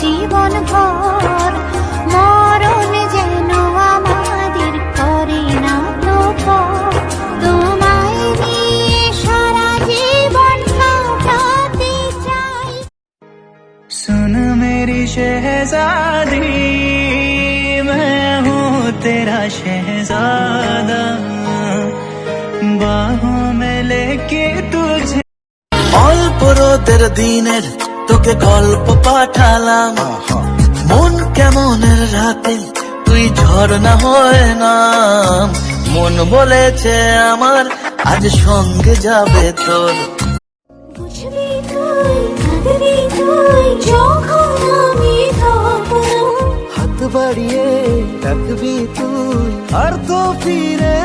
জীবন ভর, মরণ যেন আমাদের করে না তো পর। তোমায় নিয়ে সারা জীবন কাটাতে চাই। सुन मेरी शहजादी, मैं हूँ तेरा शहजादा, बाहों में लेके तुझे। অল্প রোদের দিনের তোকে গল্প পাঠালাম, মন কেমনের রাতে তুই ঝর্ণা হয়ে নাম। মন বলেছে আমার আজ সঙ্গে যাবে তোর। বুঝবি তুই, কাঁদবি তুই, যখন আমি থাকবো। হাত বাড়িয়ে ডাকবি তুই, আর তো ফিরে